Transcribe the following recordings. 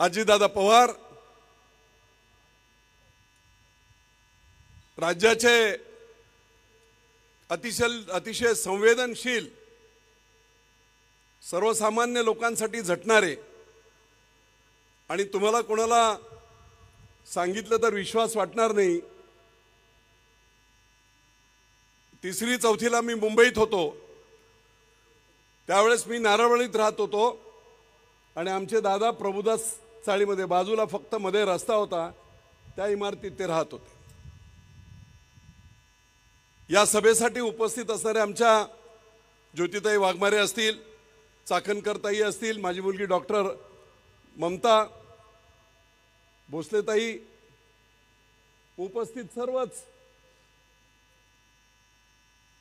अजितदादा पवार राज्याचे अतिशय संवेदनशील सर्वसामान्य लोकांसाठी झटणारे आणि तुम्हाला कोणाला सांगितलं तर विश्वास वाटणार नाही, तिसरी चौथीला मी मुंबईत होतो त्यावेळेस मी नारळवलीत राहत होतो आणि आमचे दादा प्रभुदास चाळीमध्ये बाजूला फक्त मध्ये रस्ता होता त्या इमारतीत ते राहत होते। या सभेसाठी उपस्थित असणारे आमच्या ज्योतिताई वाघमारे असतील, चाकणकरताई असतील, माझी मुलगी डॉक्टर ममता भोसलेताई, उपस्थित सर्वच,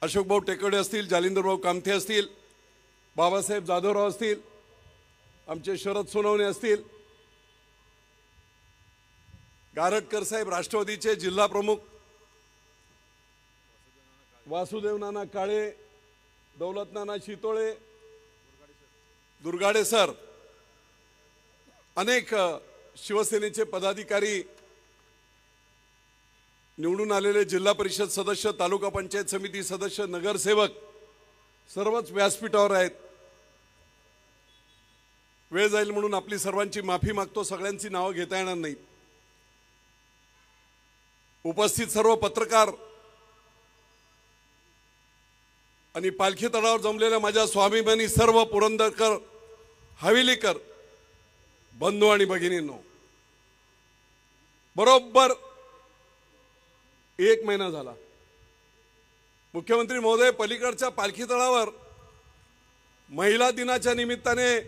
अशोकभाऊ टेकडे असतील, जालिंदरभाऊ कामथे असतील, बाबासाहेब जाधवराव असतील, आमचे शरद सोनवणे असतील, गारटकर साहेब राष्ट्रवादीचे जिल्हा प्रमुख, वासुदेव नाना काळे, दौलत नाना शितोळे, दुर्गाडे सर, अनेक शिवसेनेचे पदाधिकारी, निवडून आलेले जिल्हा परिषद सदस्य, तालुका पंचायत समिती सदस्य, नगरसेवक सर्वच व्यासपीठावर आहेत। वेळ जाईल म्हणून आपली सर्वांची माफी मागतो, सगळ्यांची नावं घेता येणार नाहीत। उपस्थित सर्व पत्रकार आणि पालखी तळावर जमलेल्या माझ्या स्वाभिमानी सर्व पुरंदरकर हवेलीकर बंधू आणि भगिनींनो, बरोबर 1 महिना झाला मुख्यमंत्री महोदय पलीकडच्या पालखी तळावर महिला दिनाच्या निमित्ताने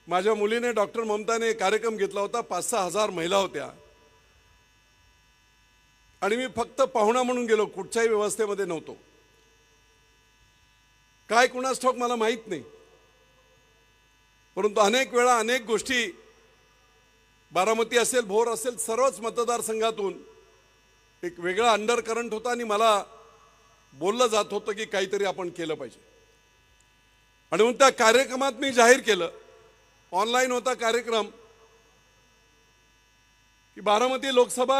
माझ्या मुलीने डॉक्टर ममताने कार्यक्रम घेतला होता। 5-6 हजार महिला होत्या आणि मी फक्त पाहुणा म्हणून गेलो, कुठच्याही व्यवस्थेमध्ये नव्हतो। काय कुणास ठाऊक मला माहित नाही, परंतु अनेक वेळा अनेक गोष्टी बारामती असेल, भोर असेल, सर्वच मतदारसंघातून एक वेगळा अंडर करंट होता आणि मला बोललं जात होतं की काहीतरी आपण केलं पाहिजे। आणि म्हणून त्या कार्यक्रमात मी जाहीर केलं, ऑनलाईन होता कार्यक्रम, की बारामती लोकसभा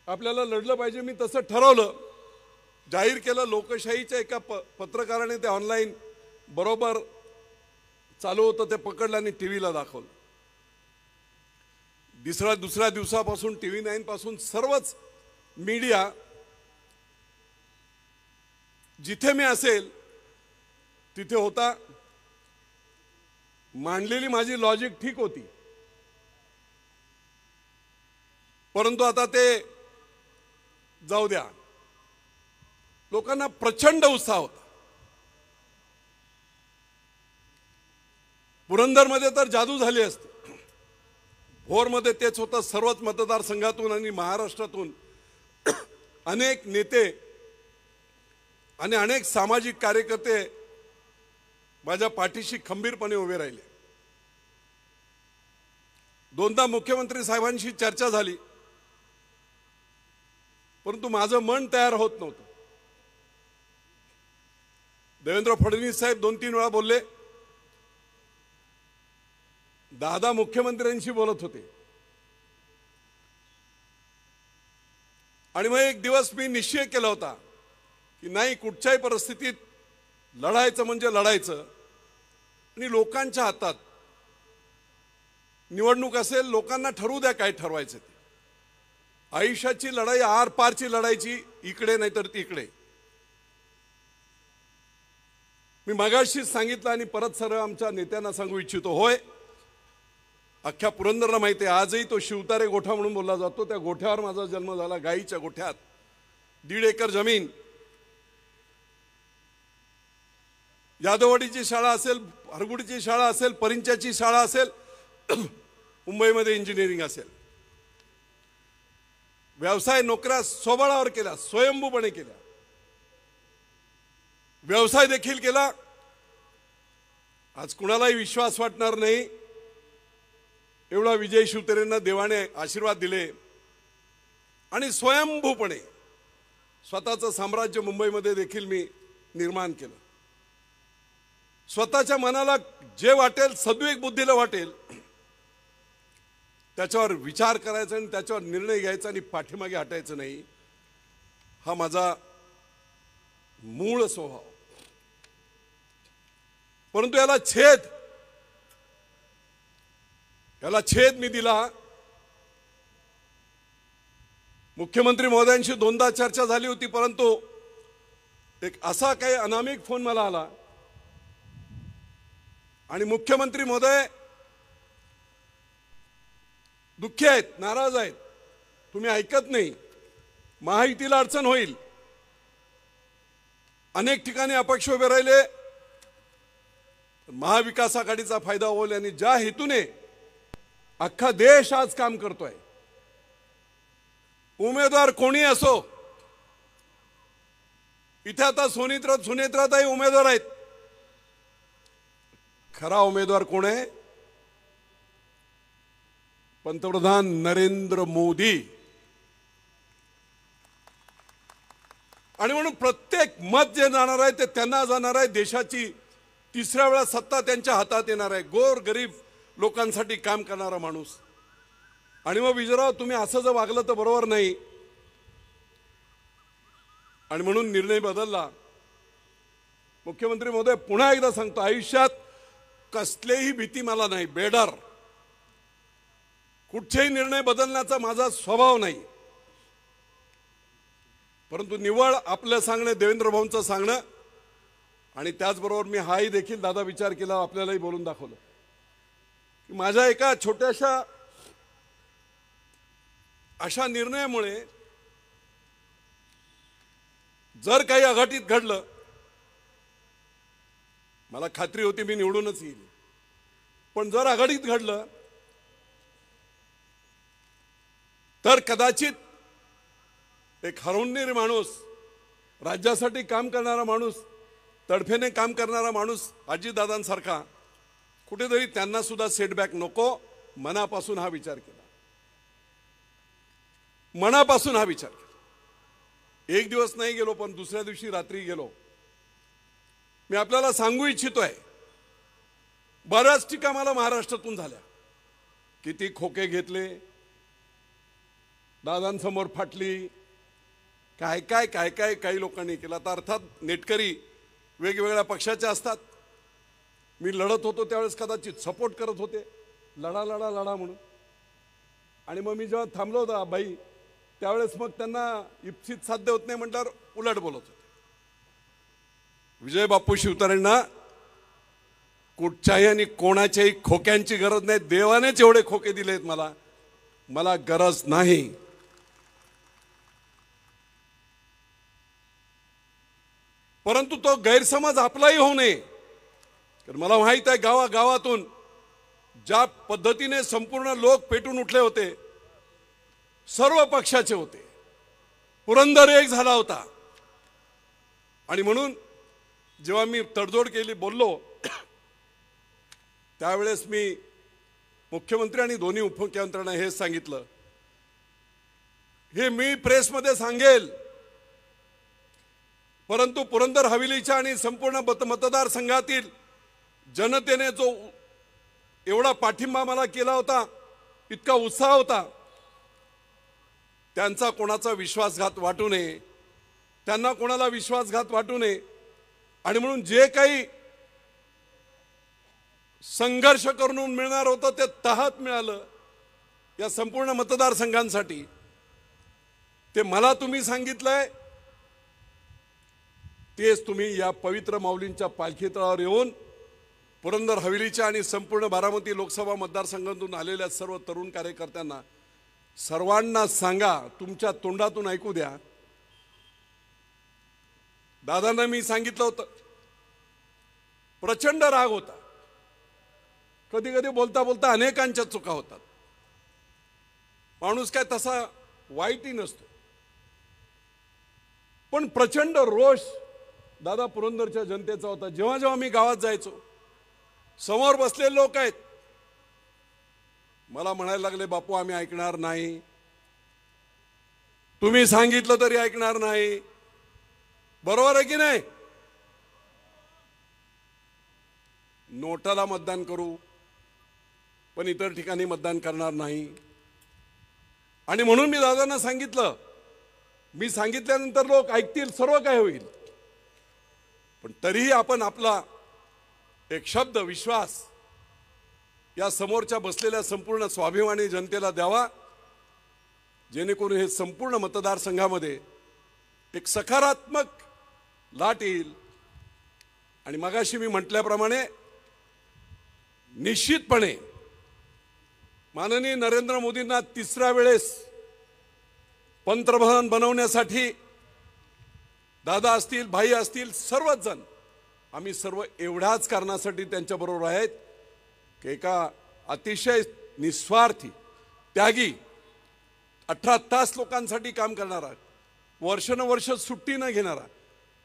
आपल्याला लढलं पाहिजे। मी तसं ठरवलं, जाहीर केलं। लोकशाहीच्या एका पत्रकाराने ते ऑनलाईन बरोबर चालू होतं ते पकडलं आणि टीव्हीला दाखवलं। दुसऱ्या दिवसापासून TV 9 पासून सर्वच मीडिया, जिथे मी असेल तिथे होता। मांडलेली माझी लॉजिक ठीक होती, परंतु आता ते जाऊ द्या, लोकांना प्रचंड उत्साह होता। पुरंदरमध्ये तर जादू झाली असते, भोरमध्ये तेच होतं। सर्वच मतदारसंघातून आणि महाराष्ट्रातून अनेक नेते आणि अनेक सामाजिक कार्यकर्ते माझ्या पाठीशी खंबीरपणे उभे राहिले। दोनदा मुख्यमंत्री साहेबांशी चर्चा झाली, परंतु माझं मन तयार होत नव्हतं। देवेंद्र फडणवीस साहेब 2-3 वेळा बोलले, दादा मुख्यमंत्र्यांशी बोलत होते आणि मग एक दिवस मी निश्चय केला होता की नाही, कुठच्याही परिस्थितीत लढायचं म्हणजे लढायचं आणि लोकांच्या हातात निवडणूक असेल, लोकांना ठरवू द्या काय ठरवायचं ते। आयुष्याची लढाई आर पारची लढायची, इकडे नाही तर तिकडे। मी मगाशीच सांगितलं आणि परत सर्व आमच्या नेत्यांना सांगू इच्छितो, होय अख्ख्या पुरंदरला माहिती आहे, आजही तो शिवतारे गोठा म्हणून बोलला जातो, त्या गोठ्यावर माझा जन्म झाला, गाईच्या गोठ्यात। 1.5 एकर जमीन, यादववाडीची शाळा असेल, हरगुडीची शाळा असेल, परिंच्याची शाळा असेल, मुंबईमध्ये इंजिनिअरिंग असेल, व्यवसाय नोकऱ्या स्वबळावर केल्या, स्वयंभूपणे केल्या, व्यवसाय देखील केला। आज कुणालाही विश्वास वाटणार नाही एवढा विजय शिवतारेंना देवाने आशीर्वाद दिले आणि स्वयंभूपणे स्वतःचं साम्राज्य मुंबईमध्ये देखील मी निर्माण केलं। स्वतःच्या मनाला जे वाटेल, सद्विवेक बुद्धीला वाटेल त्याच्यावर विचार करायचा आणि त्याच्यावर निर्णय घ्यायचा आणि पाठीमागे हटायचं नाही, हा माझा मूळ स्वभाव. परंतु याला छेद मी दिला. मुख्यमंत्री महोदयांशी दोनदा चर्चा झाली होती, परंतु एक असा काही अनामिक फोन मला आला आणि मुख्यमंत्री महोदय दुःखी आहेत, नाराज आहेत, तुम्ही ऐकत नाही, महायुतीला अडचण होईल, अनेक ठिकाणी अपक्ष उभे राहिले, महाविकास आघाडीचा फायदा होईल आणि ज्या हेतूने अख्खा देश आज काम करतोय, उमेदवार कोणी असो, इथे आता सुनेत्राताई उमेदवार आहेत, खरा उमेदवार कोण आहे? पंतप्रधान नरेंद्र मोदी. आणि म्हणून प्रत्येक मत जे जाणार आहे ते त्यांना जाणार आहे. देशाची तिसऱ्या वेळा सत्ता त्यांच्या हातात येणार आहे. गोर गरीब लोकांसाठी काम करणारा माणूस. आणि मग विजयराव, तुम्ही असं जर वागलं तर बरोबर नाही. आणि म्हणून निर्णय बदलला. मुख्यमंत्री महोदय, पुन्हा एकदा सांगतो, आयुष्यात कसलेही भीती मला नाही, बेडर. कुठचेही निर्णय बदलण्याचा माझा स्वभाव नाही. परंतु निवळ आपलं सांगणं, देवेंद्र भाऊंचं सांगणं, आणि त्याचबरोबर मी हाही देखील दादा विचार केला, आपल्यालाही बोलून दाखवलं की माझ्या एका छोट्याशा अशा निर्णयामुळे जर काही अघटित घडलं, मला खात्री होती मी निवडूनच येईल, पण जर अघटित घडलं तर कदाचित एक हरवणारा माणूस, राज्यासाठी काम करणारा माणूस, तडफेने काम करणारा माणूस अजितदादांसारखा, कुठेतरी त्यांना सुद्धा सेटबॅक नको. मनापासून हा विचार केला, मनापासून हा विचार केला. एक दिवस नाही गेलो, पण दुसऱ्या दिवशी रात्री गेलो. मी आपल्याला सांगू इच्छितोय, बऱ्याच टीका मला महाराष्ट्रातून झाल्या. किती खोके घेतले, दादांसमोर फाटली, काय काय काय काय काही लोकांनी केलं. तर अर्थात नेटकरी वेगवेगळ्या पक्षाचे असतात. मी लढत होतो त्यावेळेस कदाचित सपोर्ट करत होते, लढा लढा लढा म्हणून. आणि मग मी जेव्हा थांबलो होता बाई, त्यावेळेस मग त्यांना इप्सित साध्य होत नाही म्हटल्यावर उलट बोलत होते. विजय बापू शिवतारेंना कुठच्याही आणि कोणाच्याही खोक्यांची गरज नाही. देवानेच एवढे खोके दिलेत मला गरज नाही. परंतु तो गैरसमज आपलाही होऊ नये. कारण मला माहित आहे, गावागावातून ज्या पद्धतीने संपूर्ण लोक पेटून उठले होते, सर्व पक्षाचे होते, पुरंदर एक झाला होता. आणि म्हणून जेव्हा मी तडजोड केली, बोललो, त्यावेळेस मी मुख्यमंत्री आणि दोन्ही उपमुख्यमंत्र्यांना हेच सांगितलं, हे मी प्रेसमध्ये सांगेल, परंतु पुरंदर हवेलीच्या आणि संपूर्ण मतदारसंघातील जनतेने जो एवढा पाठिंबा मला केला होता, इतका उत्साह होता, त्यांचा कोणाचा विश्वासघात वाटू नये, त्यांना कोणाला विश्वासघात वाटू नये. आणि म्हणून जे काही संघर्ष करून मिळणार होतं ते तहात मिळालं या संपूर्ण मतदारसंघांसाठी. ते मला तुम्ही सांगितलंय, तेच तुम्ही या पवित्र माऊलींच्या पालखी तळावर येऊन पुरंदर हवेलीच्या आणि संपूर्ण बारामती लोकसभा मतदारसंघातून आलेल्या सर्व तरुण कार्यकर्त्यांना सर्वांना सांगा, तुमच्या तोंडातून ऐकू द्या. दादांना मी सांगितलं होतं, प्रचंड राग होता, कधी कधी बोलता बोलता अनेकांच्या चुका होतात. माणूस काय तसा वाईटही नसतो, पण प्रचंड रोष दादा पुरंदरच्या जनतेचा होता. जेव्हा जेव्हा मी गावात जायचो, समोर बसलेले लोक आहेत, मला म्हणायला लागले, बापू आम्ही ऐकणार नाही, तुम्ही सांगितलं तरी ऐकणार नाही. बरोबर आहे की नाही? नोटाला मतदान करू, पण इतर ठिकाणी मतदान करणार नाही। आणि म्हणून मी दादांना सांगितलं, मी सांगितल्यानंतर लोक ऐकतील, सर्व काय होईल, पण तरीही आपण आपला एक शब्द विश्वास या समोरच्या बसलेल्या संपूर्ण स्वाभिमानी जनतेला द्यावा, जेणेकरून हे संपूर्ण मतदारसंघामध्ये एक सकारात्मक लाट येईल। आणि मगाशी मी म्हटल्याप्रमाणे निश्चितपणे माननीय नरेंद्र मोदींना तिसऱ्या वेळेस पंतप्रधान बनवण्यासाठी दादा असतील, भाई असतील, सर्वच जण आम्ही सर्व एवढ्याच कारणासाठी त्यांच्याबरोबर आहेत की एका अतिशय निस्वार्थी, त्यागी, 18 तास लोकांसाठी काम करणारा, वर्षानुवर्ष सुट्टी न घेणारा,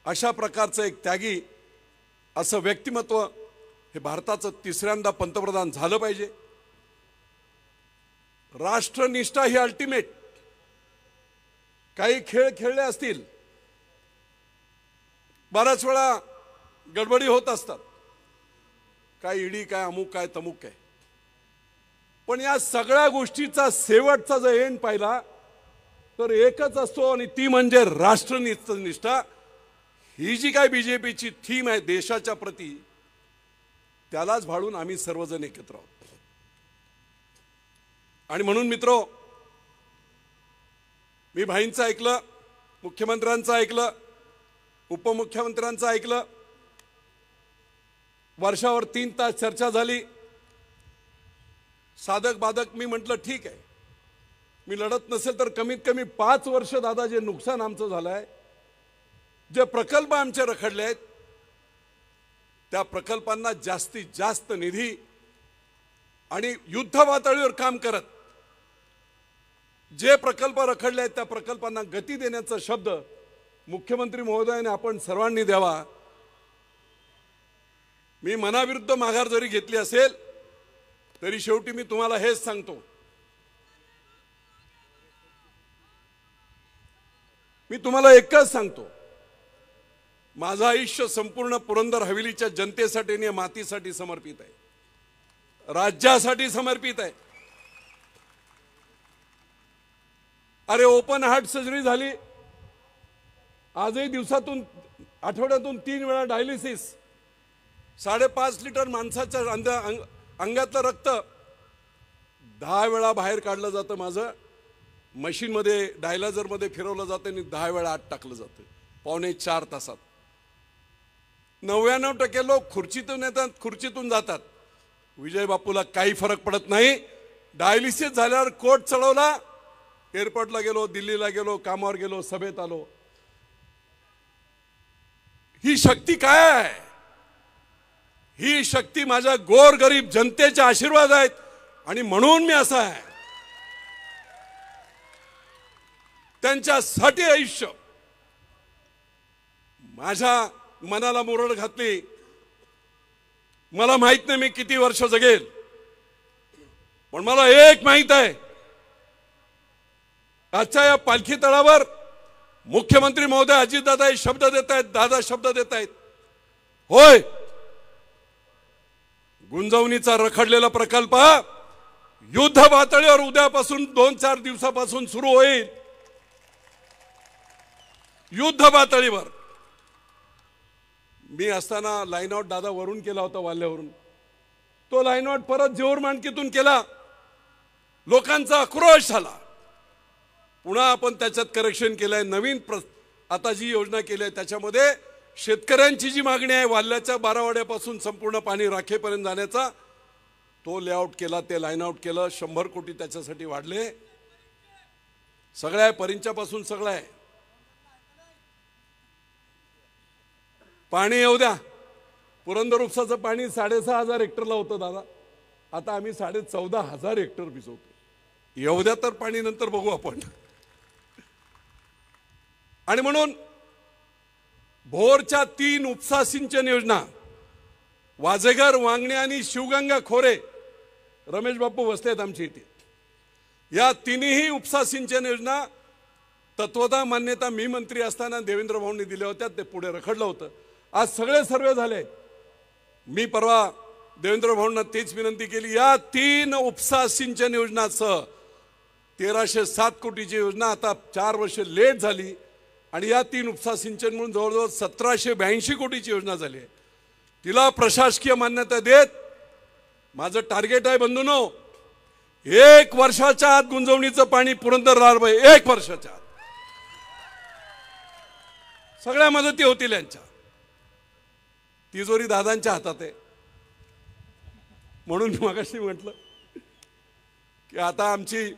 अशा प्रकारचं एक त्यागी असं व्यक्तिमत्व हे भारताचं तिसऱ्यांदा पंतप्रधान झालं पाहिजे। राष्ट्रनिष्ठा ही अल्टिमेट। काही खेळ खेळले असतील, बऱ्याच वेळा गडबडी होत असतात, काय ईडी, काय अमुक, काय तमुक, काय, पण या सगळ्या गोष्टीचा शेवटचा जर एंड पाहिला तर एकच असतो, आणि ती म्हणजे राष्ट्रनिष्ठा। ही जी काय बीजेपीची थीम आहे देशाच्या प्रती, त्यालाच भाळून आम्ही सर्वजण एकत्र आहोत। आणि म्हणून मित्रो, मी भाईंचं ऐकलं, मुख्यमंत्र्यांचं ऐकलं, उपमुख्यमंत्र्यांचं ऐकलं, वर्षावर 3 तास चर्चा झाली, साधक बाधक मी म्हटलं ठीक आहे, मी लढत नसेल तर कमीत कमी 5 वर्ष दादा जे नुकसान आमचं झालंय, जे प्रकल्प आमचे रखडले आहेत, त्या प्रकल्पांना जास्तीत जास्त निधी आणि युद्ध पातळीवर काम करत जे प्रकल्प रखडले आहेत त्या प्रकल्पांना गती देण्याचा शब्द मुख्यमंत्री महोदयाने आपण सर्वांनी द्यावा। मी मनाविरुद्ध माघार जरी घेतली असेल तरी शेवटी मी तुम्हाला हेच सांगतो, मी तुम्हाला एकच सांगतो, माझं आयुष्य संपूर्ण पुरंदर हवेलीच्या जनतेसाठी आणि मातीसाठी समर्पित आहे, राज्यासाठी समर्पित आहे। अरे ओपन हार्ट सर्जरी झाली, आजही दिवसातून, आठवड्यातून 3 वेळा डायलिसिस, 5.5 लिटर माणसाच्या अंगातलं रक्त 10 वेळा बाहेर काढलं जातं, माझं मशीनमध्ये डायलायझरमध्ये फिरवलं जातं आणि 10 वेळा आत टाकलं जातं 3.25 तासात। 99% लोक खुर्चीतून येतात, खुर्चीतून जातात। विजय बापूला काही फरक पडत नाही। डायलिसिस झाल्यावर कोट चढवला, एअरपोर्टला गेलो, दिल्लीला गेलो, कामावर गेलो, सभेत आलो। ही शक्ती काय आहे? ही शक्ती माझ्या गोरगरीब जनतेचे आशीर्वाद आहेत, आणि म्हणून मी असा आहे, त्यांच्यासाठी आयुष्य। माझ्या मनाला मुरड घातली, मला माहित नाही मी किती वर्ष जगेल, पण मला एक माहित आहे, आजच्या या पालखी तळावर मुख्यमंत्री महोदय अजितदादा शब्द देत आहेत, दादा शब्द देत आहेत, होय गुंजवणीचा रखडलेला प्रकल्प युद्ध पातळीवर उद्यापासून 2-4 दिवसापासून सुरू होईल, युद्ध पातळीवर। मी असताना लाईन आउट दादा वरून केला होता, वाल्यावरून, तो लाईन आउट परत जेऊर माणकीतून केला, लोकांचा आक्रोश झाला, पुन्हा आपण त्याच्यात करेक्शन केलंय, नवीन आता जी योजना केली आहे त्याच्यामध्ये शेतकऱ्यांची जी मागणी आहे वाल्याच्या 12 वाड्यापासून संपूर्ण पाणी राखेपर्यंत जाण्याचा, तो लेआउट केला, ते लाईन आउट केलं, 100 कोटी त्याच्यासाठी वाढले, सगळं आहे, परिंच्यापासून सगळं आहे। पाणी येऊ द्या, पुरंदर उपसाचं पाणी 6,500 हेक्टरला होतं दादा, आता आम्ही 14,500 हेक्टर भिजवतो, येऊ द्या तर पाणी, नंतर बघू आपण। आणि म्हणून भोरच्या 3 उपसा सिंचन योजना, वाजेघर, वांगणी आणि शिवगंगा खोरे, रमेश बापू बसलेत आमच्या इथे, या तिन्ही उपसा सिंचन योजना तत्वतः मान्यता मी मंत्री असताना देवेंद्र भाऊंनी दिल्या होत्या, ते पुढे रखडलं होतं। आज सगळे सर्वे झाले। मी परवा देवेंद्र भाऊंना तेच विनंती केली, या 3 उपसा सिंचन योजनासह 1307 कोटीची योजना आता 4 वर्ष लेट झाली आणि या 3 उपसा सिंचन म्हणून जवळजवळ 1782 कोटीची योजना झाली आहे. तिला प्रशासकीय मान्यता देत माझं टार्गेट आहे बंधूंनो, 1 वर्षाच्या आत गुंजवणीचं पाणी पुरंदर राहावं. 1 वर्षाच्या आत सगळ्या मदती होतील. यांच्या तिजोरी दादांच्या हातात आहे. म्हणून मगाशी म्हटलं की आता आमची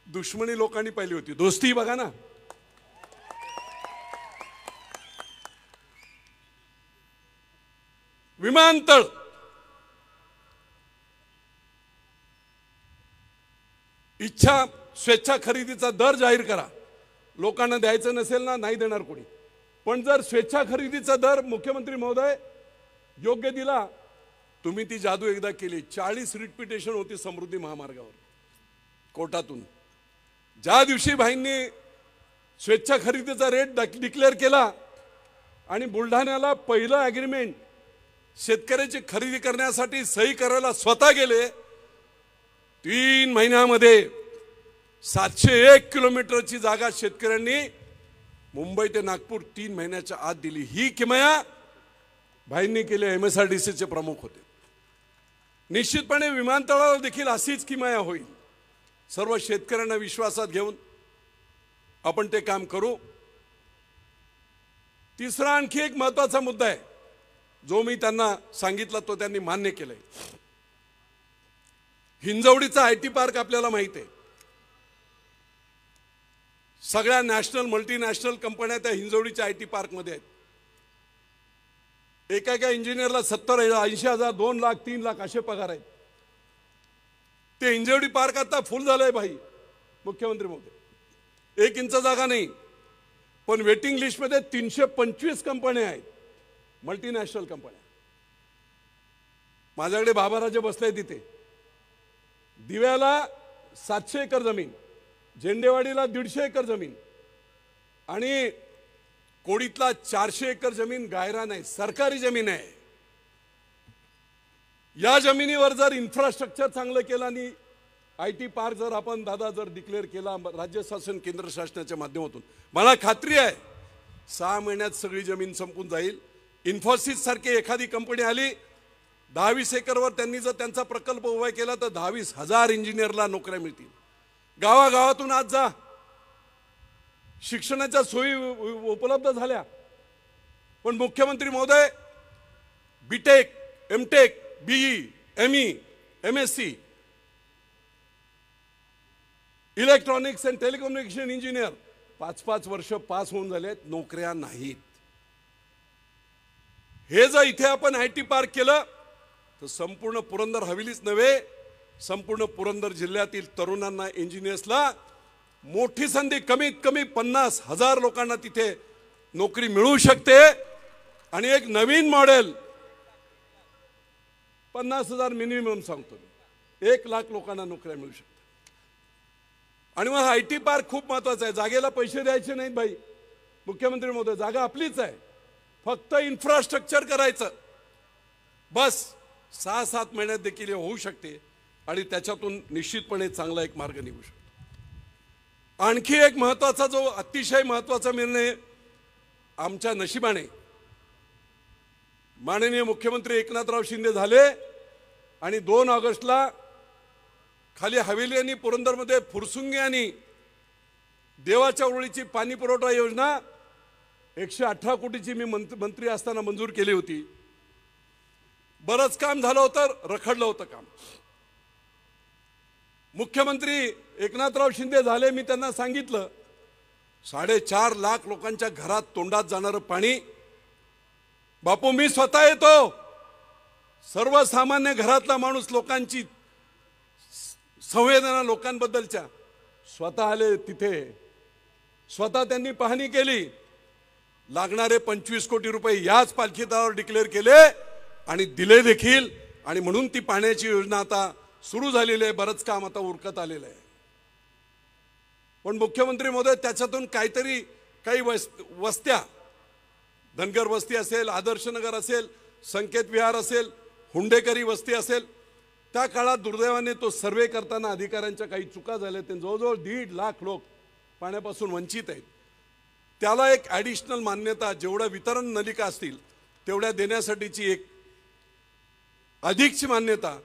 दुश्मनी लोकांनी पाहिली होती, दोस्ती बघा ना. विमानतळ इच्छा स्वेच्छा खरेदीचा दर जाहीर करा. लोकांना द्यायचं नसेल ना, नाही देणार कोणी. पण जर स्वेच्छा खरेदीचा दर मुख्यमंत्री महोदय योग्य दिला, तुम्ही ती जादू एकदा केली. 40 रिपिटेशन होती समृद्धी महामार्गावर कोर्टातून. ज्या दिवशी भाईंनी स्वेच्छा खरेदीचा रेट डिक्लेअर केला आणि बुलढाण्याला पहिलं ॲग्रीमेंट शेतकऱ्याची खरेदी करण्यासाठी सही करायला स्वतः गेले, 3 महिन्यामध्ये 701 किलोमीटरची जागा शेतकऱ्यांनी मुंबई ते नागपूर 3 महिन्याच्या आत दिली. ही किमया भाईंनी केली. MSRDCचे प्रमुख होते. निश्चितपणे विमानतळावर देखील अशीच किमया होईल. सर्व शेतकऱ्यांना विश्वासात घेऊन आपण ते काम करू. तिसरा आणखी एक महत्त्वाचा मुद्दा आहे जो मी त्यांना सांगितला, तो त्यांनी मान्य केलाय. हिंजवडीचा IT पार्क आपल्याला माहिती आहे. सगळ्या नॅशनल मल्टीनॅशनल कंपन्या त्या हिंजवडीच्या IT पार्कमध्ये आहेत. एका इंजिनियरला 70,000, 80,000, 2 लाख, 3 लाख असे पगार आहेत. ते हिंजवडी पार्क आता फुल झालंय भाई मुख्यमंत्री महोदय. 1 इंच जागा नाही. पण वेटिंग लिस्टमध्ये 325 कंपन्या आहेत, मल्टीनॅशनल कंपन्या. माझ्याकडे बाबाराजे बसले तिथे. दिव्याला 700 एकर जमीन, झेंडेवाडीला 150 एकर जमीन आणि कोडीतला 400 एकर जमीन गायरान आहे, सरकारी जमीन आहे. या जमिनीवर जर इन्फ्रास्ट्रक्चर चांगलं केलं आणि IT पार्क जर आपण दादा जर डिक्लेअर केला राज्य शासन केंद्र शासनाच्या माध्यमातून, मला खात्री आहे 6 महिन्यात सगळी जमीन संपून जाईल. इन्फोसिस सारखी एखादी कंपनी आली, 10-20 एकरवर त्यांनी जर त्यांचा प्रकल्प उभा केला तर 10,000 इंजिनियरला नोकऱ्या मिळतील. गावागावातून आज जा. शिक्षणाच्या सोयी उपलब्ध झाल्या. पण मुख्यमंत्री महोदय BTech, MTech, BE, ME, MSc, electronics and telecommunication engineer 5-5 वर्ष पास होऊन झालेत, नोकऱ्या नाहीत. हे जर इथे आपण IT पार्क केलं तर संपूर्ण पुरंदर हवेलीच नव्हे, संपूर्ण पुरंदर जिल्ह्यातील तरुणांना, इंजिनियर्सला मोठी संधी, कमीत कमी 50,000 लोकांना तिथे नोकरी मिळू शकते. आणि एक नवीन मॉडेल 50,000 मिनिमम सांगतो, 1 लाख लोकांना नोकऱ्या मिळू शकतात. आणि मग IT पार्क खूप महत्त्वाचा आहे. जागेला पैसे द्यायचे नाहीत भाई मुख्यमंत्री महोदय, जागा आपलीच आहे. फक्त इन्फ्रास्ट्रक्चर करायचं बस. 6-7 महिन्यात देखील होऊ शकते आणि त्याच्यातून निश्चितपणे चांगला एक मार्ग निघू शकतो. आणखी एक महत्त्वाचा जो अतिशय महत्त्वाचा निर्णय आमच्या नशिबाने माननीय मुख्यमंत्री एकनाथराव शिंदे झाले आणि 2 ऑगस्टला खाली हवेली आणि पुरंदरमध्ये फुरसुंगी आणि देवाच्या उरळीची पाणी पुरवठा योजना 118 कोटीची मी मंत्री असताना मंजूर केली होती. बरंच काम झालं होतं, रखडलं होतं काम. मुख्यमंत्री एकनाथराव शिंदे झाले, मी त्यांना सांगितलं 4.5 लाख लोकांच्या घरात तोंडात जाणारं पाणी बापू मी स्वतः येतो. सर्वसामान्य घरातला माणूस, लोकांची संवेदना लोकांबद्दलच्या, स्वतः आले तिथे, स्वतः त्यांनी पाहणी केली. लागणारे 25 कोटी रुपये याच पालखीदारावर डिक्लेअर केले आणि दिले देखील. आणि म्हणून ती पाण्याची योजना आता सुरू झालेली आहे. बरंच काम आता उरकत आलेलं आहे. पण मुख्यमंत्री महोदय त्याच्यातून काहीतरी काही वस्त्या, धनगर वस्ती असेल, आदर्शनगर असेल, संकेत विहार असेल, हुंडेकरी वस्ती असेल, त्या काळात दुर्दैवाने तो सर्वे करताना अधिकाऱ्यांच्या काही चुका झाल्या, ते जवळजवळ 1.5 लाख लोक पाण्यापासून वंचित आहेत. त्याला एक ॲडिशनल मान्यता, जेवढ्या वितरण नलिका असतील तेवढ्या देण्यासाठीची एक अधिकची मान्यता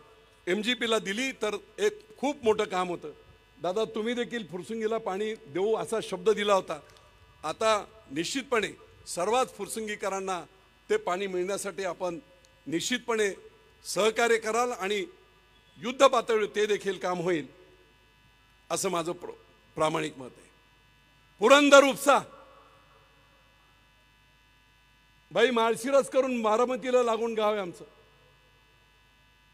MGPला दिली, तर एक खूप मोठं काम होतं. दादा, तुम्ही देखील फुरसुंगीला पाणी देऊ असा शब्द दिला होता. आता निश्चितपणे सर्वात फुरसुंगीकरांना ते पाणी मिळण्यासाठी आपण निश्चितपणे सहकार्य कराल आणि युद्ध पातळीवर ते देखील काम होईल असं माझं प्रामाणिक मत आहे. पुरंदर उपसा, बाई माळशिरस करून बारामतीला लागून गाव आहे आमचं.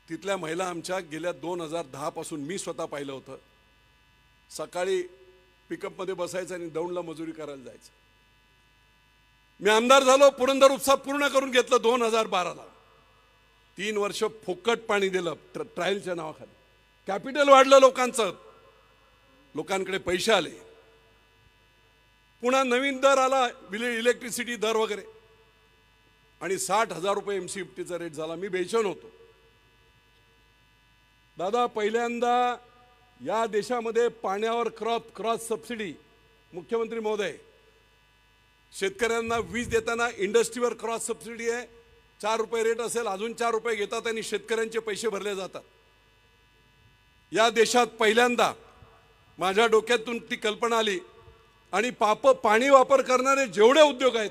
तिथल्या महिला आमच्या गेल्या 2010 पासून मी स्वतः पाहिलं होतं. सकाळी पिकअपमध्ये बसायचं आणि दौंडला मजुरी करायला जायचं. मी आमदार झालो, पुरंदर उपसा पूर्ण करून घेतलं 2012ला. 3 वर्ष फुकट पाणी दिलं ट्रायलच्या नावाखाली. कॅपिटल वाढलं लोकांचं, लोकांकडे पैसे आले. पुन्हा नवीन दर आला, इलेक्ट्रिसिटी दर वगैरे, आणि 60,000 रुपये MCFTचा रेट झाला. मी बेचैन होतो. दादा, पहिल्यांदा या देशामध्ये पाण्यावर क्रॉस सबसिडी, मुख्यमंत्री महोदय, शेतकऱ्यांना वीज देताना इंडस्ट्रीवर क्रॉस सबसिडी आहे. 4 रुपये रेट असेल, अजून 4 रुपये घेतात आणि शेतकऱ्यांचे पैसे भरले जातात. या देशात पहिल्यांदा माझ्या डोक्यातून ती कल्पना आली आणि पाणी वापर करणारे जेवढे उद्योग आहेत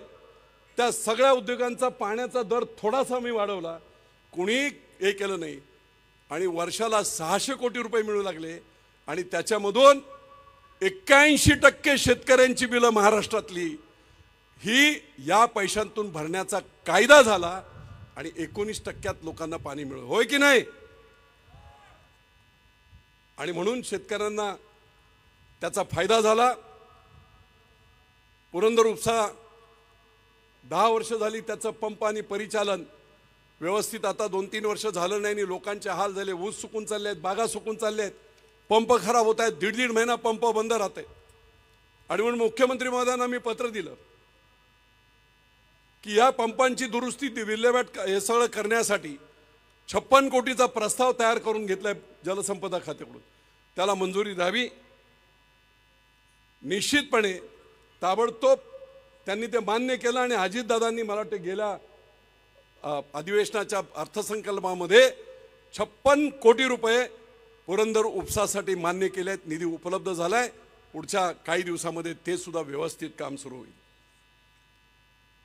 त्या सगळ्या उद्योगांचा पाण्याचा दर थोडासा मी वाढवला. कुणी हे केलं नाही आणि वर्षाला 600 कोटी रुपये मिळू लागले आणि त्याच्यामधून 81% शेतकऱ्यांची बिलं महाराष्ट्रातली ही या पैशांतून भरण्याचा कायदा झाला आणि 19% लोकांना पाणी मिळालं. होय की नाही? आणि म्हणून शेतकऱ्यांना त्याचा फायदा झाला. पुरंदर उपसा 10 वर्ष झाली त्याचं पंप आणि परिचालन व्यवस्थित. आता 2-3 वर्ष झालं नाही आणि लोकांचे हाल झाले. ऊस सुकून चालले आहेत, बागा सुकून चालले आहेत, पंप खराब होत आहेत, 1.5 महिना पंप बंद राहते. आणि म्हणून मुख्यमंत्री महोदयांना मी पत्र दिलं की या पंपांची दुरुस्ती, विल्हेवाट हे सगळं करण्यासाठी 56 कोटीचा प्रस्ताव तयार करून घेतलाय जलसंपदा खात्याकडून. त्याला मंजुरी द्यावी. निश्चितपणे ताबडतोब त्यांनी ते मान्य केलं आणि अजितदादांनी मला वाटतं गेल्या अधिवेशनाच्या अर्थसंकल्पामध्ये 56 कोटी रुपये पुरंदर उपसासाठी मान्य केले आहेत. निधी उपलब्ध झालाय. पुढच्या काही दिवसामध्ये ते सुद्धा व्यवस्थित काम सुरू होईल.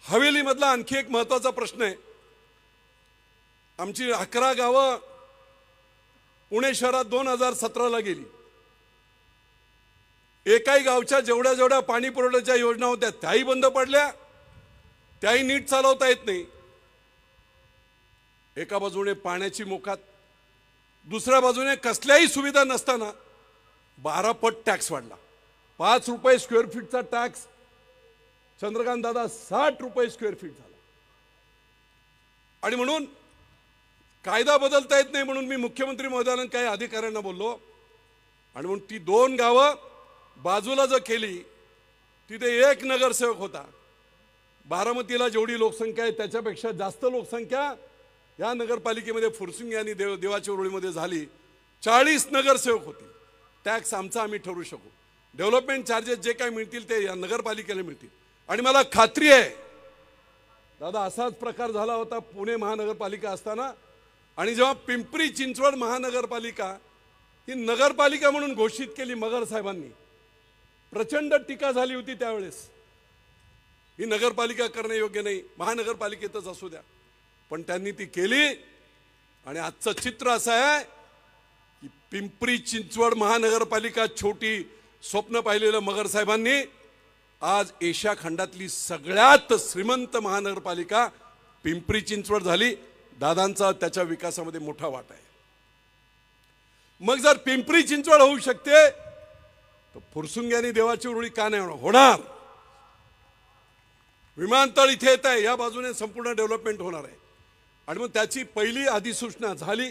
हवेलीमधला आणखी एक महत्त्वाचा प्रश्न आहे. आमची 11 गावं पुणे शहरात 2017ला गेली. एकाही गावच्या जेवढ्या पाणी पुरवठ्याच्या योजना होत्या त्याही बंद पडल्या, त्याही नीट चालवता येत नाही. एका बाजूने पाण्याची मोकाट, दुसऱ्या बाजूने कसल्याही सुविधा नसताना 12 पट टॅक्स वाढला. 5 रुपये स्क्वेअर फीटचा टॅक्स चंद्रकांत दादा 60 रुपये स्क्वेअर फीट झाला. आणि म्हणून कायदा बदलता येत नाही म्हणून मी मुख्यमंत्री महोदयांना काही अधिकाऱ्यांना बोललो आणि म्हणून ती 2 गावं बाजूला जर केली, तिथे एक नगरसेवक होता. बारामतीला जेवढी लोकसंख्या आहे त्याच्यापेक्षा जास्त लोकसंख्या या नगरपालिकेमध्ये फुरसुंगी आणि देवाच्या उरुळीमध्ये झाली. 40 नगरसेवक होते. टॅक्स आमचा आम्ही ठरवू शकू. डेव्हलपमेंट चार्जेस जे काही मिळतील ते या नगरपालिकेला मिळतील. आणि मला खात्री आहे दादा असाच प्रकार झाला होता पुणे महानगरपालिका असताना. आणि जेव्हा पिंपरी चिंचवड महानगरपालिका ही नगरपालिका म्हणून घोषित केली मगर साहेबांनी, प्रचंड टीका झाली होती त्यावेळेस. ही नगरपालिका करणे योग्य नाही, महानगरपालिकेतच असू द्या. पण त्यांनी ती केली आणि आजचं चित्र असं आहे की पिंपरी चिंचवड महानगरपालिका छोटी स्वप्न पाहिलेलं मगर साहेबांनी आज एशिया खंडातली सगळ्यात श्रीमंत महानगरपालिका पिंपरी चिंचवड झाली. दादांचा त्याच्या विकासामध्ये मोठा वाटा आहे. मग जर पिंपरी चिंचवड होऊ शकते तर फुरसुंगी आणि देवाची उरुळी का नाही होणार? विमानतळ इथे येत आहे, या बाजूने संपूर्ण डेव्हलपमेंट होणार आहे. आणि मग त्याची पहिली अधिसूचना झाली,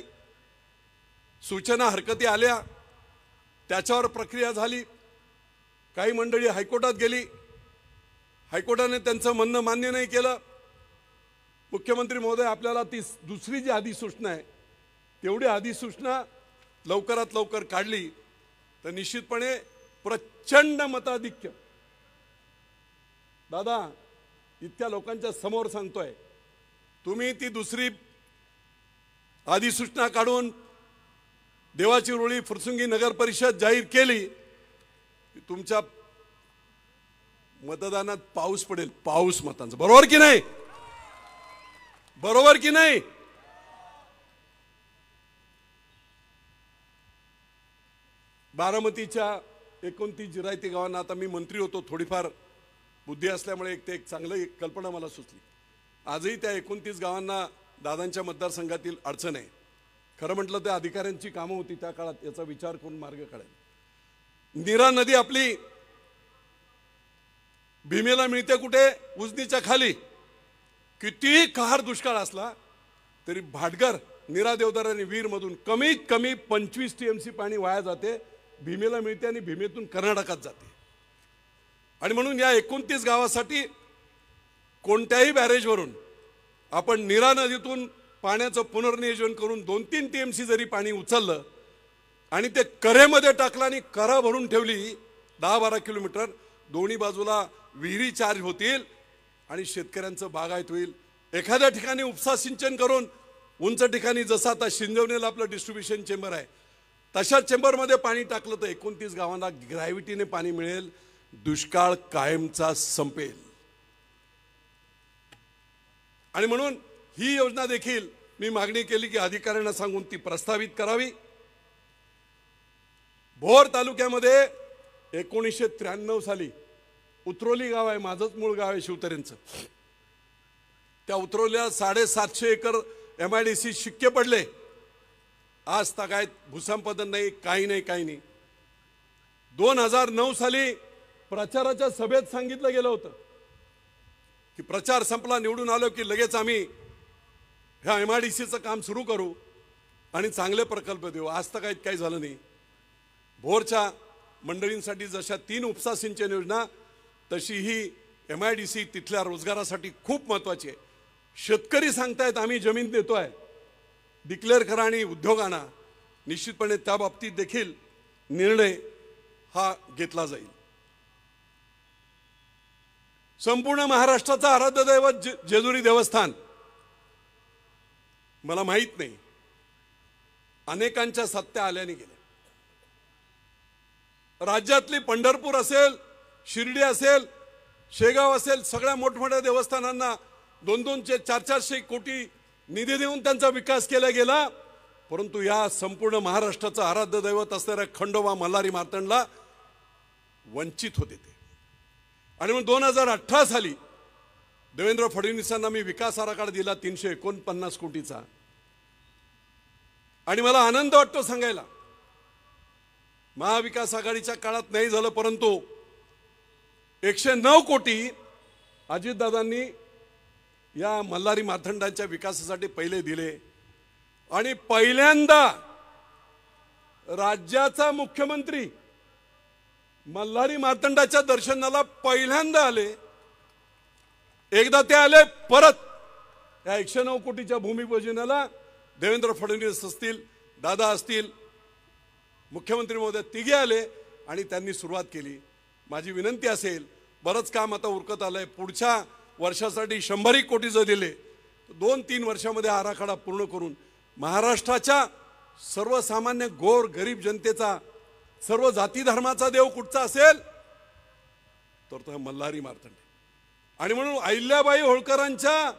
सूचना हरकती आल्या, त्याच्यावर प्रक्रिया झाली. काही मंडळी हायकोर्टात गेली, हायकोर्टाने त्यांचं म्हणणं मान्य नाही केलं. मुख्यमंत्री महोदय, आपल्याला ती दुसरी जी अधिसूचना आहे तेवढी अधिसूचना लवकरात लवकर काढली तर निश्चितपणे प्रचंड मताधिक्य, दादा इतक्या लोकांच्या समोर सांगतोय, तुम्ही ती दुसरी अधिसूचना काढून देवाची रोळी फुरसुंगी नगर परिषद जाहीर केली, तुमच्या मतदानात पाऊस पडेल, पाऊस मतांचा. बरोबर की नाही? बरोबर की नाही? बारामतीच्या 29 जिरायती गावांना, आता मी मंत्री होतो, थोडीफार बुद्धी असल्यामुळे एक चांगलं एक कल्पना मला सुचली. आजही त्या 29 गावांना दादांच्या मतदारसंघातील अडचण आहे. खरं म्हटलं त्या अधिकाऱ्यांची कामं होती त्या काळात, याचा विचार करून मार्ग काढायला. नीरा नदी आपली भीमेला मिळते कुठे? उजनीच्या खाली. किती कहर दुष्काळ असला तरी भाटगर, नीरा देवदार आणि वीर मधून कमीत कमी 25 TMC पाणी वाया जाते, भीमेला मिळते आणि भीमेतून कर्नाटकात जाते. आणि म्हणून या 29 गावासाठी कोणत्याही बॅरेजवरून आपण नीरा नदीतून पाण्याचं पुनर्नियोजन करून 2-3 TMC जरी पाणी उचललं आणि ते करेमध्ये टाकलं आणि करा भरून ठेवली 10-12 किलोमीटर, दोन्ही बाजूला विहिरी चार्ज होतील आणि शेतकऱ्यांचं बागायत होईल. एखाद्या ठिकाणी उपसा सिंचन करून उंच ठिकाणी, जसं आता शिंदवणीला आपलं डिस्ट्रीब्युशन चेंबर आहे, तशा चेंबरमध्ये पाणी टाकलं तर 29 गावांना ग्रॅव्हिटीने पाणी मिळेल, दुष्काळ कायमचा संपेल. आणि म्हणून ही योजना देखील मी मागणी केली की अधिकाऱ्यांना सांगून ती प्रस्तावित करावी. भोर तालुक्यामध्ये 1993 साली उतरोली गाव आहे, माझंच मूळ गाव आहे शिवतरेंचं, त्या उतरोलीला 750 एकर MIDC शिक्के पडले. आज तगायत भूसंपादन नाही, काही नाही. 2009 साली प्रचाराच्या सभेत सांगितलं गेलं होतं की प्रचार संपला, निवडून आलो की लगेच आम्ही ह्या MIDCचं काम सुरू करू आणि चांगले प्रकल्प देऊ. आज तगायत काही झालं नाही. भोरच्या मंडळींसाठी जशा 3 उपसा सिंचन योजना, तशी ही MIDC तिथल्या रोजगारासाठी खूप महत्त्वाची आहे. शेतकरी सांगतायत आम्ही जमीन देतोय, डिक्लेअर करा आणि उद्योगांना निश्चितपणे त्या बाबतीत देखील निर्णय हा घेतला जाईल. संपूर्ण महाराष्ट्राचा आराध्य दैवत जेजुरी देवस्थान, मला माहित नाही, अनेकांच्या सत्या आल्याने गेल्या. राज्यातली पंढरपूर असेल, शिर्डी असेल, शेगाव असेल, सगळ्या मोठमोठ्या देवस्थानांना 200-400 कोटी निधी देऊन त्यांचा विकास केला गेला. परंतु या संपूर्ण महाराष्ट्राचं आराध्य दैवत असणाऱ्या खंडोबा मल्हारी मार्तंडला वंचित होते ते. आणि मग 2018 साली देवेंद्र फडणवीसांना मी विकास आराखडा दिला 349 कोटीचा. आणि मला आनंद वाटतो सांगायला, महाविकास आघाडीच्या काळात नाही झालं, परंतु 109 कोटी अजितदादांनी या मल्हारी मार्तंडांच्या विकासासाठी पहिले दिले. आणि पहिल्यांदा राज्याचा मुख्यमंत्री मल्हारी मार्तंडाच्या दर्शनाला पहिल्यांदा आले. एकदा ते आले, परत या 109 कोटीच्या भूमिपूजनाला देवेंद्र फडणवीस असतील, दादा असतील, मुख्यमंत्री महोदय तिघे आले आणि त्यांनी सुरुवात केली. माझी विनंती असेल, बरंच काम आता उरकत आलंय, पुढच्या वर्षासाठी 100 कोटीचं दिले, 2-3 वर्षामध्ये आराखडा पूर्ण करून महाराष्ट्राच्या सर्वसामान्य गोर गरीब जनतेचा, सर्व जाती धर्माचा देव कुठचा असेल तर तो मल्हारी मार्तंड. आणि म्हणून अहिल्याबाई होळकरांच्या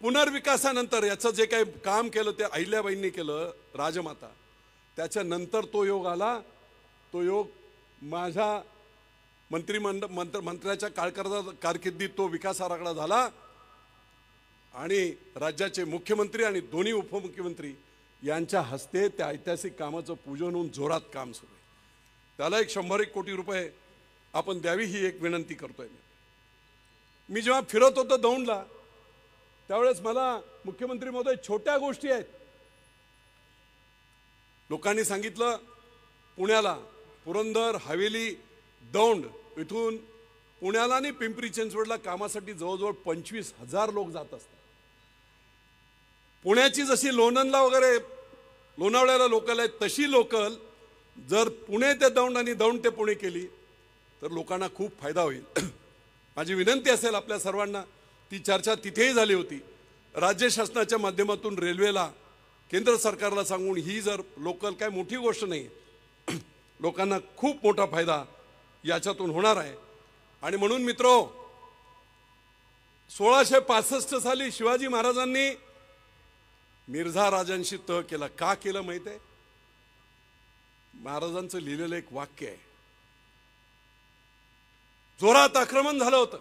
पुनर्विकासानंतर याचं जे काही काम केलं ते अहिल्याबाईंनी केलं, राजमाता, त्याच्यानंतर तो योग आला. तो योग माझ्या मंत्र्याच्या कारकिर्दीत तो विकास आराखडा झाला आणि राज्याचे मुख्यमंत्री आणि दोन्ही उपमुख्यमंत्री यांच्या हस्ते त्या ऐतिहासिक कामाचं पूजन होऊन जोरात काम सुरू आहे. त्याला 100 कोटी रुपये आपण द्यावी ही एक विनंती करतोय. मी जेव्हा फिरत होतो दौंडला त्यावेळेस मला मुख्यमंत्री महोदय छोट्या गोष्टी आहेत, लोकांनी सांगितलं पुण्याला पुरंदर, हवेली, दौंड इथून पुण्याला आणि पिंपरी चिंचवडला कामासाठी जवळजवळ 25,000 लोक जात असतात. पुण्याची जशी लोणंदला वगैरे लोणावळ्याला लोकल आहे तशी लोकल जर पुणे ते दौंड आणि दौंड ते पुणे केली तर लोकांना खूप फायदा होईल. माझी विनंती असेल आपल्या सर्वांना, ती चर्चा तिथेही झाली होती, राज्य शासनाच्या माध्यमातून रेल्वेला केंद्र सरकारला सांगून ही जर लोकल काय मोठी गोष्ट नाही, लोकांना खूप मोठा फायदा याच्यातून होणार आहे. आणि म्हणून मित्रो, 1665 साली शिवाजी महाराजांनी मिर्झा राजांशी तह केला. का केलं माहित आहे? महाराजांचं लिहिलेलं एक वाक्य आहे. जोरात आक्रमण झालं होतं,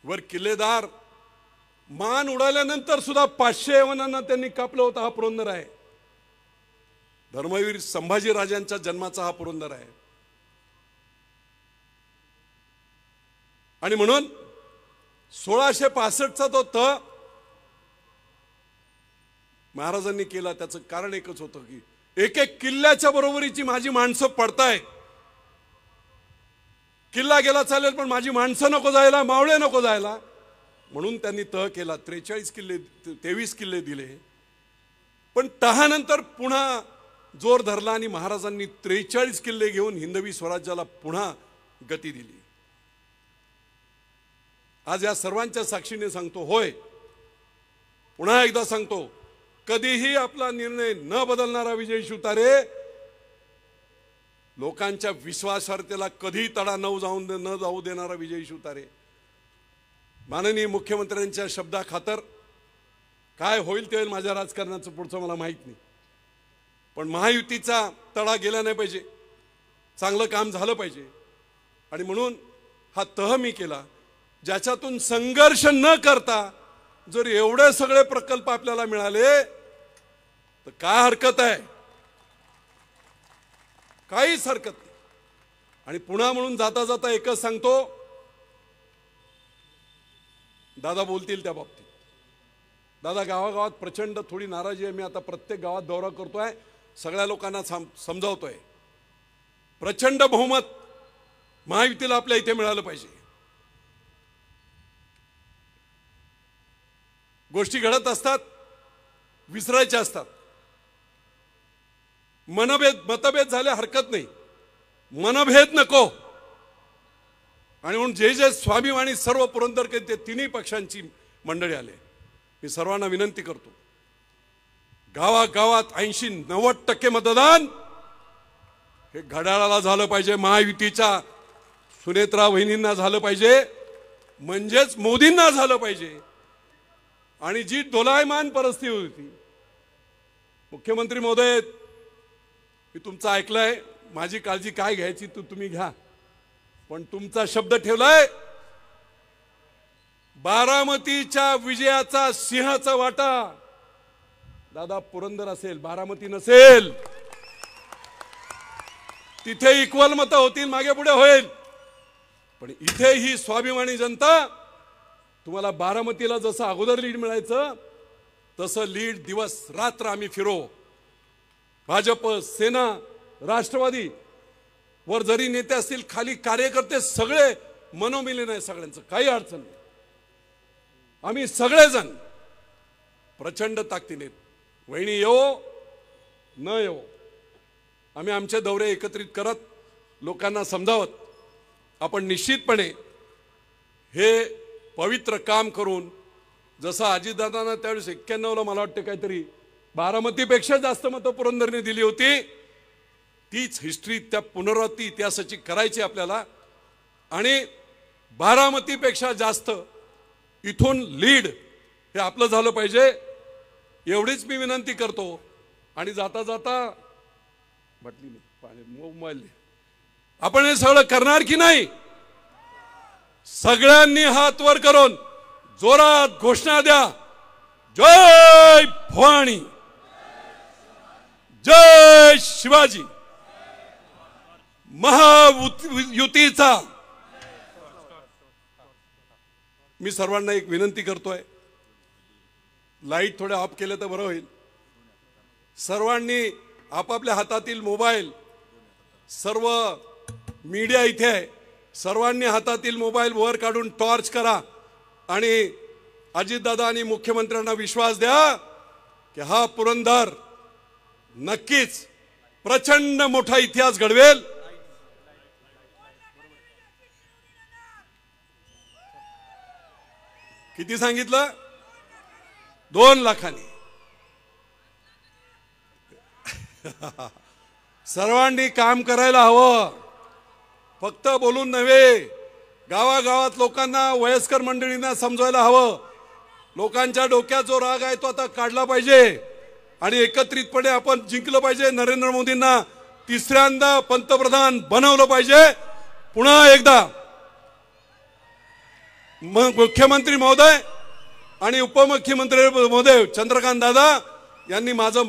वर किल्लेदार मान उडाल्यानंतर सुद्धा 500 यवनांना त्यांनी कापलं होतं. हा पुरंदर आहे. धर्मवीर संभाजी राजांच्या जन्माचा हा पुरंदर आहे. आणि म्हणून 1665चा तो तह महाराजांनी केला. त्याचं कारण एकच होतं की एक एक किल्ल्याच्या बरोबरीची माझी माणसं पडतायत. किल्ला गेला चालेल पण माझी माणसं नको जायला, मावळे नको जायला, म्हणून त्यांनी तह केला. 23 किल्ले दिले. पण तहानंतर पुन्हा जोर धरला आणि महाराजांनी 43 किल्ले घेऊन हिंदवी स्वराज्याला पुन्हा गती दिली. आज या सर्वांच्या साक्षीने सांगतो, होय, पुन्हा एकदा सांगतो, कधीही आपला निर्णय न बदलणारा विजय शिवतारे लोकांच्या विश्वासार्हतेला कधी तडा न जाऊ देणारा विजय शिवतारे माननीय मुख्यमंत्र्यांच्या शब्दाखातर काय होईल ते होईल. माझ्या राजकारणाचं पुढचं मला माहित नाही, पण महायुतीचा तडा गेला नाही पाहिजे, चांगलं काम झालं पाहिजे. आणि म्हणून हा तह मी केला, ज्याच्यातून संघर्ष न करता जर एवढे सगळे प्रकल्प आपल्याला मिळाले तर काय हरकत आहे? काहीच हरकत नाही. आणि पुन्हा म्हणून जाता जाता एकच सांगतो, दादा बोलतील त्या बाबतीत. दादा गावागावात प्रचंड थोडी नाराजी आहे. मी आता प्रत्येक गावात दौरा करतोय, सगळ्या लोकांना समजावतोय, प्रचंड बहुमत महायुतीला आपल्या इथे मिळालं पाहिजे. गोष्टी घडत असतात, विसरायच्या असतात. मतभेद झाले हरकत नाही, मनभेद नको. आणि म्हणून जे जे स्वाभिमानी सर्व पुरंदरकर ते तिन्ही पक्षांची मंडळी आले, मी सर्वांना विनंती करतो, गावागावात 80-90% मतदान हे घड्याळाला झालं पाहिजे, महायुतीच्या सुनेत्रा वहिनींना झालं पाहिजे, म्हणजेच मोदींना झालं पाहिजे. आणि जी दोलायमान परिस्थिती होती, मुख्यमंत्री महोदय, मी तुमचं ऐकलंय, माझी काळजी काय घ्यायची तुम्ही घ्या, पण तुमचा शब्द ठेवलाय, बारामतीच्या विजयाचा सिंहाचा वाटा दादा पुरंदर असेल, बारामती नसेल. तिथे इक्वल मतं होतील, मागे पुढे होईल, पण इथे ही स्वाभिमानी जनता तुम्हाला बारामतीला जसं अगोदर लीड मिळायचं तसं लीड दिवस रात्र आम्ही फिरो. भाजप, सेना, राष्ट्रवादी वर जरी नेते असतील, खाली कार्यकर्ते सगळे मनोमिलन आहे, सगळ्यांचं काही अडचण नाही. आम्ही सगळेजण प्रचंड ताकदीने, वहिनी येवो न येवो, आम्ही आमचे दौरे एकत्रित करत लोकांना समजावत आपण निश्चितपणे हे पवित्र काम करून, जसं अजितदादांना त्यावेळेस 91ला मला वाटतं काहीतरी बारामतीपेक्षा जास्त मतं पुरंदरने दिली होती, तीच हिस्ट्री, त्या पुनरावृत्ती इतिहासाची करायची आपल्याला. आणि बारामतीपेक्षा जास्त इथून लीड हे आपलं झालं पाहिजे, एवढीच मी विनंती करतो. आणि जाता जाता म्हटली नाही पाणी मोबाईल, आपण हे सगळं करणार की नाही? सगळ्यांनी हात वर करून जोरात घोषणा द्या, जय भवानी, जय शिवाजी, महायुतीचा. मी सर्वांना एक विनंती करतोय, लाईट थोडे ऑफ केले तर बरं होईल. सर्वांनी आपापल्या हातातील मोबाईल सर्व मीडिया इथे आहे, सर्वांनी हातातील मोबाईल वर काढून टॉर्च करा आणि अजितदादा आणि मुख्यमंत्र्यांना विश्वास द्या की हा पुरंदर नक्कीच प्रचंड मोठा इतिहास घडवेल. किती सांगितलं? 2 लाखांनी. सर्वांनी काम करायला हवं, फक्त बोलून नव्हे. गावागावात लोकांना, वयस्कर मंडळींना समजवायला हवं. लोकांच्या डोक्यात जो राग आहे तो आता काढला पाहिजे आणि एकत्रितपणे आपण जिंकलं पाहिजे. नरेंद्र मोदींना तिसऱ्यांदा पंतप्रधान बनवलं पाहिजे. पुन्हा एकदा मुख्यमंत्री महोदय आणि उपमुख्यमंत्री महोदय चंद्रकांत दादा यांनी माझं